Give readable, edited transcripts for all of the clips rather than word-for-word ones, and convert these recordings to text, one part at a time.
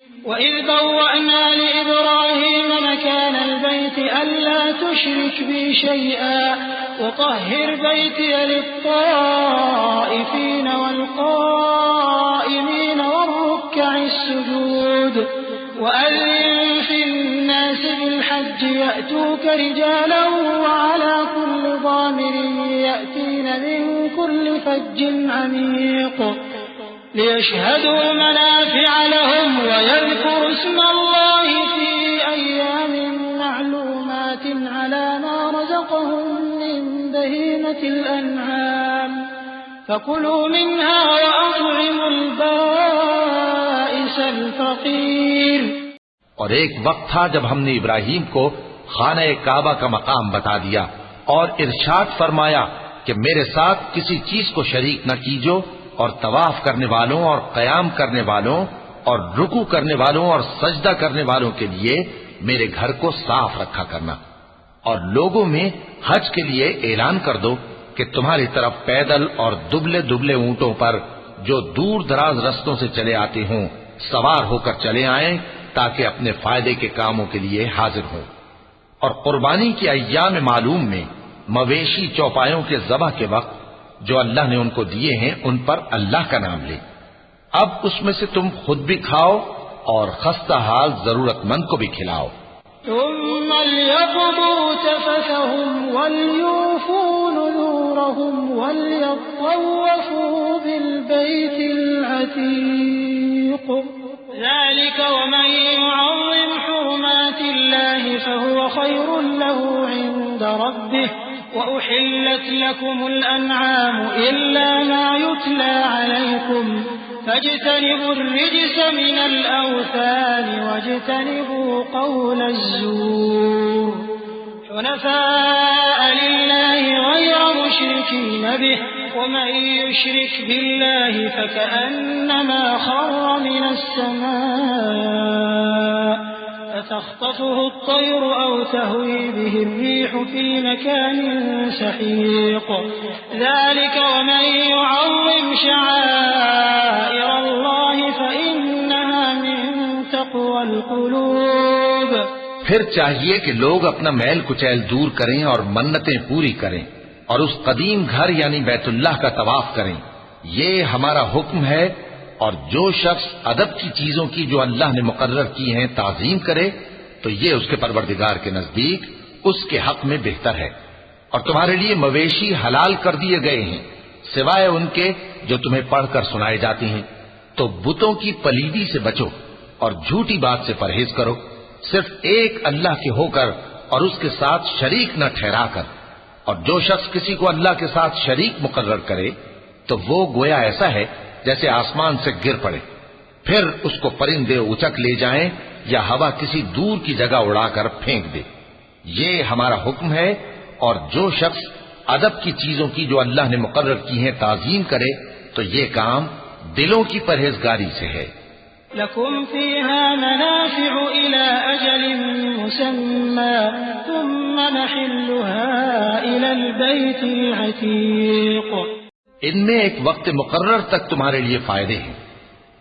वइज़ बव्वअना लिइब्राहीम मकानल बैति Allah तुशरिक B शैअन वतह्हिर बैतिय लित्ताइफीन वल्क़ाइमीन वर्रुक्कि'स सुजूद वअज़्ज़िन फ़िन्नास बिलहज्ज यअतूक रिजालन वअला कुल्लि ज़ामिरिन यअतीन मिन कुल्लि फज्जिन अमीक़ लियशहदू मनाफ़िअ लहुम वयज़कुरु इस्मल्लाहि फ़ी अय्यामिन मअलूमातिन अला मा रज़क़हुम मिन बहीमतिल अनआम फकुलू मिन्हा वअत्'इमुल बाइसल फ़क़ीर। और एक वक्त था जब हमने इब्राहीम को खाना काबा का मकाम बता दिया और इरशाद फरमाया कि मेरे साथ किसी चीज को शरीक न कीजो, और तवाफ करने वालों और कयाम करने वालों और रुकू करने वालों और सजदा करने वालों के लिए मेरे घर को साफ रखा करना। और लोगों में हज के लिए ऐलान कर दो कि तुम्हारी तरफ पैदल और दुबले दुबले ऊंटों पर जो दूर दराज रस्तों से चले आते हों सवार होकर चले आएं, ताकि अपने फायदे के कामों के लिए हाजिर हों। और कुर्बानी की अय्याम मालूम में मवेशी चौपायों के ज़बह के वक्त जो अल्लाह ने उनको दिए हैं उन पर अल्लाह का नाम ले। अब उसमें से तुम खुद भी खाओ और खस्ता हाल जरूरतमंद को भी खिलाओ। ثم ليقضوا تفثهم وليوفوا نذورهم وليطوفوا بالبيت العتيق ذلك ومن يعظم حرمات الله فهو خير له عند ربه وأحلت لكم الأنعام إلا ما يتلى عليكم فاجتنبوا الرجس من الأوثان واجتنبوا قول الزور حنفاء لله غير مشركين به ومن يشرك بالله فكأنما خر من السماء فتخطفه الطير أو تهوي به الريح في مكان سحيق ذلك ومن يعظم شعائر الله فإنها من तक़वा الक़ुलूब। फिर चाहिए कि लोग अपना मैल कुचैल दूर करें और मन्नतें पूरी करें और उस कदीम घर यानी बैतुल्लाह का तवाफ करें। ये हमारा हुक्म है। और जो शख्स अदब की चीजों की जो अल्लाह ने मुकर्रर की हैं ताज़ीम करे तो ये उसके परवरदिगार के नजदीक उसके हक में बेहतर है। और तुम्हारे लिए मवेशी हलाल कर दिए गए हैं सिवाय उनके जो तुम्हें पढ़कर सुनाए जाते हैं। तो बुतों की पलीदी से बचो और झूठी बात से परहेज करो, सिर्फ एक अल्लाह के होकर और उसके साथ शरीक न ठहराकर। और जो शख्स किसी को अल्लाह के साथ शरीक मुकर्रर करे तो वो गोया ऐसा है जैसे आसमान से गिर पड़े, फिर उसको परिंदे उचक ले जाएं या हवा किसी दूर की जगह उड़ाकर फेंक दे। ये हमारा हुक्म है। और जो शख्स अदब की चीजों की जो अल्लाह ने मुकर्रर की हैं ताज़ीम करे तो ये काम दिलों की परहेजगारी से है। लकुम फीहा मनाफ़िउ इला अजलिन मुसम्मा थुम्मा नहिल्लुहा इलल बैतिल अतीक़। इनमें एक वक्त मुकर्रर तक तुम्हारे लिए फायदे हैं,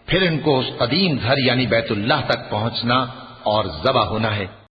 फिर इनको उस कदीम घर यानी बैतुल्लाह तक पहुंचना और ज़बह होना है।